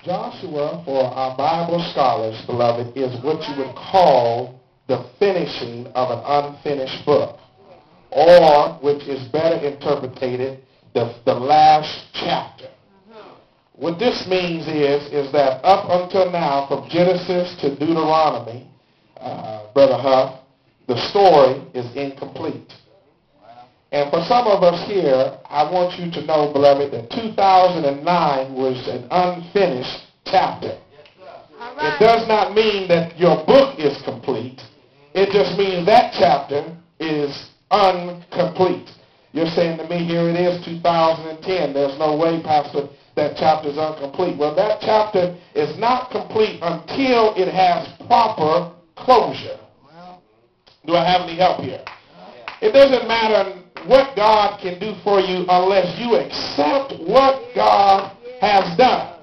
Joshua, for our Bible scholars, beloved, is what you would call the finishing of an unfinished book, or, which is better interpreted, the last chapter. What this means is that up until now, from Genesis to Deuteronomy, Brother Huff, the story is incomplete. And for some of us here, I want you to know, beloved, that 2009 was an unfinished chapter. Right. It does not mean that your book is complete. It just means that chapter is incomplete. You're saying to me, here it is, 2010. There's no way, Pastor, that chapter is incomplete. Well, that chapter is not complete until it has proper closure. Do I have any help here? It doesn't matter what God can do for you unless you accept what God has done.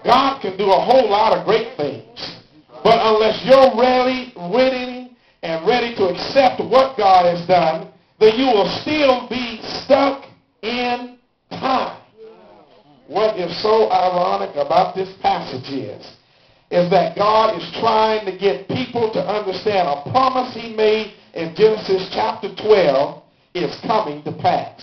God can do a whole lot of great things, but unless you're willing and ready to accept what God has done, then you will still be stuck in time. What is so ironic about this passage is that God is trying to get people to understand a promise he made in Genesis chapter 12 is coming to pass.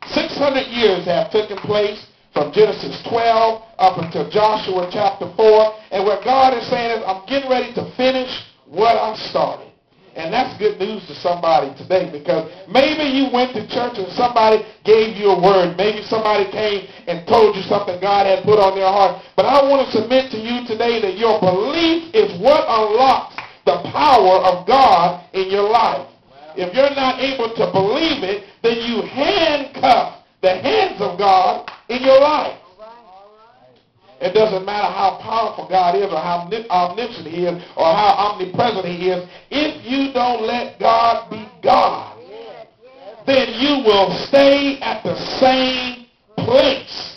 600 years have taken place from Genesis 12 up until Joshua chapter 4. And what God is saying is, I'm getting ready to finish what I started. And that's good news to somebody today, because maybe you went to church and somebody gave you a word. Maybe somebody came and told you something God had put on their heart. But I want to submit to you today that your belief is what unlocks the power of God in your life. If you're not able to believe it, then you handcuff the hands of God in your life. It doesn't matter how powerful God is or how omniscient he is or how omnipresent he is. If you don't let God be God, then you will stay at the same place.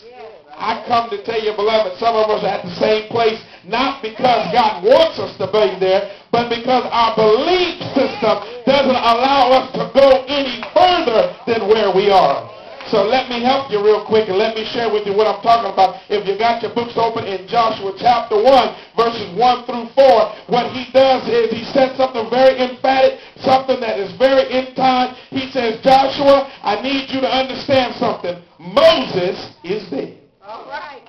I come to tell you, beloved, some of us are at the same place, not because God wants us to be there, but because our belief system doesn't allow us to go any further than where we are. So let me help you real quick and let me share with you what I'm talking about. If you got your books open in Joshua chapter 1, verses 1 through 4, what he does is he says something very emphatic, something that is very in time. He says, Joshua, I need you to understand something. Moses is dead. All right.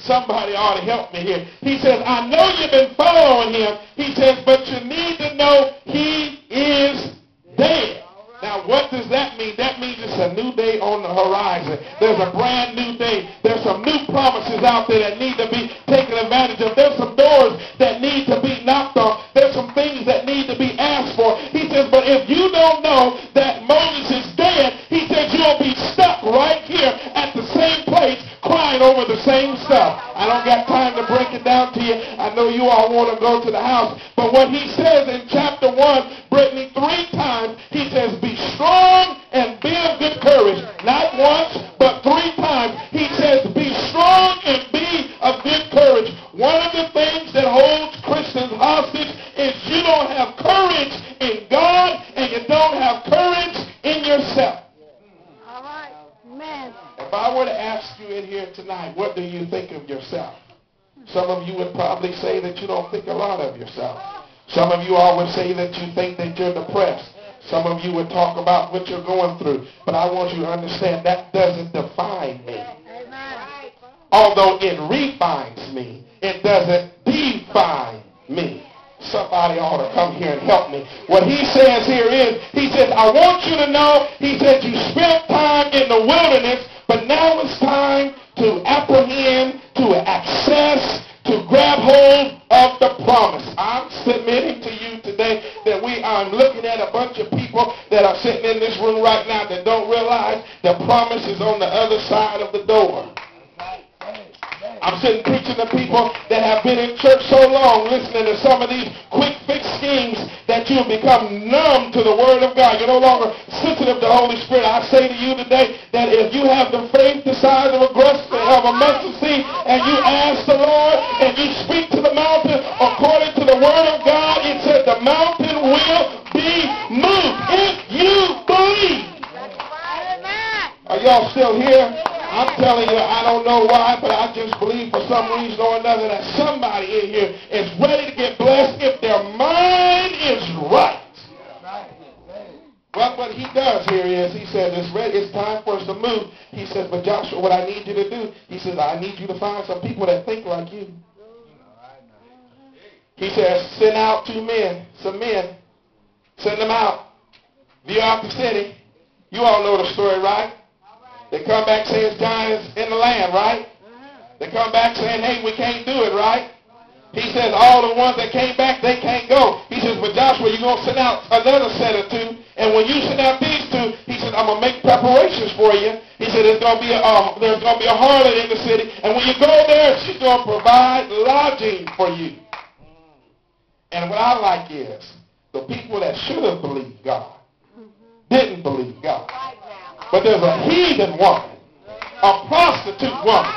Somebody ought to help me here. He says, I know you've been following him. He says, but you need to know he is dead. Now, what does that mean? That means it's a new day on the horizon. There's a brand new day. There's some new promises out there that need to be taken advantage of. There's some doors that need to be knocked on. There's some things that need to be asked for. He says, but if you don't know that Moses is dead, he says you'll be stuck right here at the same place crying over the same stuff. I don't got time to break it down to you. I know you all want to go to the house. But what he says in chapter 1, Brittany, 3 times, he says, be strong and be of good courage. Not once, but 3 times. He says, be strong and be of good courage. One of the things that holds Christians hostage is you don't have courage in God and you don't have courage in yourself. All right. Amen. If I were to ask you in here tonight, what do you think of yourself? Some of you would probably say that you don't think a lot of yourself. Some of you all would say that you think that you're depressed. Some of you would talk about what you're going through. But I want you to understand that doesn't define me. Amen. Although it refines me, it doesn't define me. Somebody ought to come here and help me. What he says here is, he says, I want you to know, he said, you spent time in the wilderness, but now it's time to apprehend, to access, to grab hold of the promise. I'm submitting to you today that I'm looking at a bunch of people that are sitting in this room right now that don't realize the promise is on the other side of the door. I'm sitting preaching to people that have been in church so long listening to some of these quick fix schemes that you become numb to the Word of God. You're no longer sensitive to the Holy Spirit. I say to you today that if you have the faith the size of a mustard seed and you ask the Lord and you speak to the mountain according to the Word of God, it said the mountain will be moved if you believe. Are y'all still here? I'm telling you, I don't know why, but I just believe for some reason or another that somebody in here is ready to get blessed if their mind is right. Well, what he does here is, he says, it's time for us to move. He says, but Joshua, what I need you to do, he says, I need you to find some people that think like you. He says, send out some men, send them out, view out the city. You all know the story, right? They come back saying it's giants in the land, right? They come back saying, hey, we can't do it, right? He says, all the ones that came back, they can't go. He says, but Joshua, you're going to send out another set of two. And when you send out these two, he said, I'm going to make preparations for you. He said, there's going to be a harlot in the city. And when you go there, she's going to provide lodging for you. And what I like is, the people that should have believed God didn't believe God. But there's a heathen woman, a prostitute woman,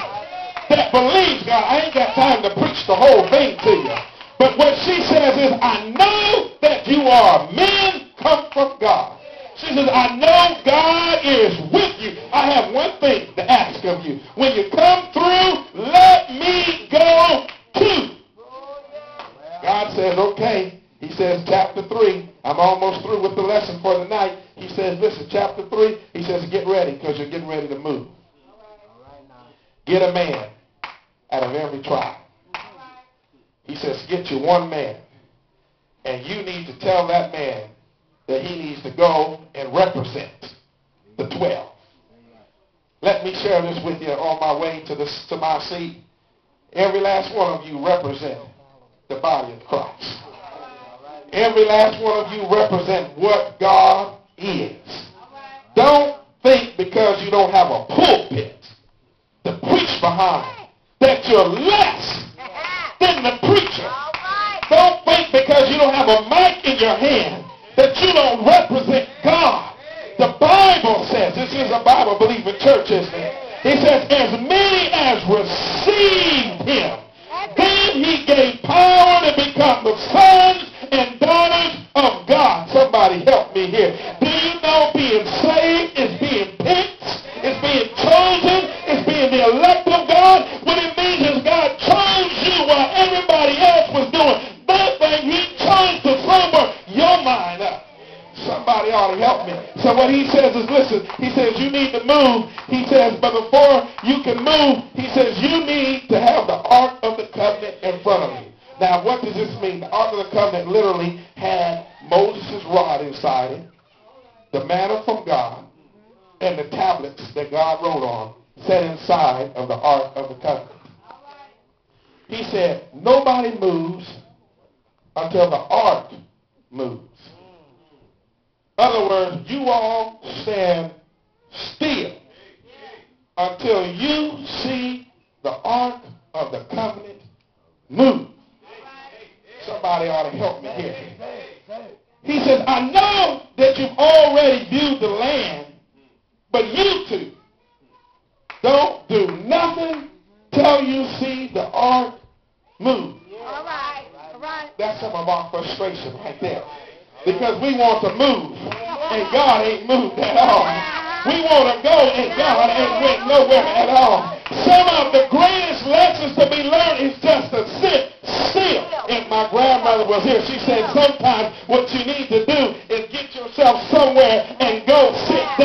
that believes God. I ain't got time to preach the whole thing to you. But what she says is, I know that you are men come from God. She says, I know God is with you. I have one thing to ask of you. When you come through, let me go too. God says, okay. He says, chapter 3. I'm almost through with the lesson for the night. He says, listen, chapter 3. He says, get ready because you're getting ready to move. Get a man out of every tribe. He says, get you one man. And you need to tell that man that he needs to go and represent the 12. Let me share this with you on my way to my seat. Every last one of you represent the body of Christ. Every last one of you represent what God is. Don't think because you don't have a pulpit to preach behind that you're less than the preacher. Don't think because you don't have a mic in your hand that you don't represent God. The Bible says, this is a Bible-believing church, isn't it? It says, as many as received him, then he gave power to become the sons and daughters of God. Somebody help me here. Do you know being saved is being picked? It's being chosen? It's being the elect of God? What it means is God chose you while everybody else was doing that thing. He chose to sober your mind up. Somebody ought to help me. So what he says is, listen, he says you need to move. He says, but before you can move, he says you need to have the Ark of the Covenant in front of you. Now, what does this mean? The Ark of the Covenant literally had Moses' rod inside it, the manna from God, and the tablets that God wrote on set inside of the Ark of the Covenant. He said, nobody moves until the Ark moves. In other words, you all stand still until you see the Ark of the Covenant move. Somebody ought to help me here. He says, I know that you've already viewed the land, but you two don't do nothing till you see the Ark move. All right. All right. That's some of our frustration right there. Because we want to move, and God ain't moved at all. We want to go, and God ain't went nowhere at all. Some of the greatest lessons to be learned is just to sit still. If my grandmother was here, she said sometimes what you need to do is get yourself somewhere and go sit down.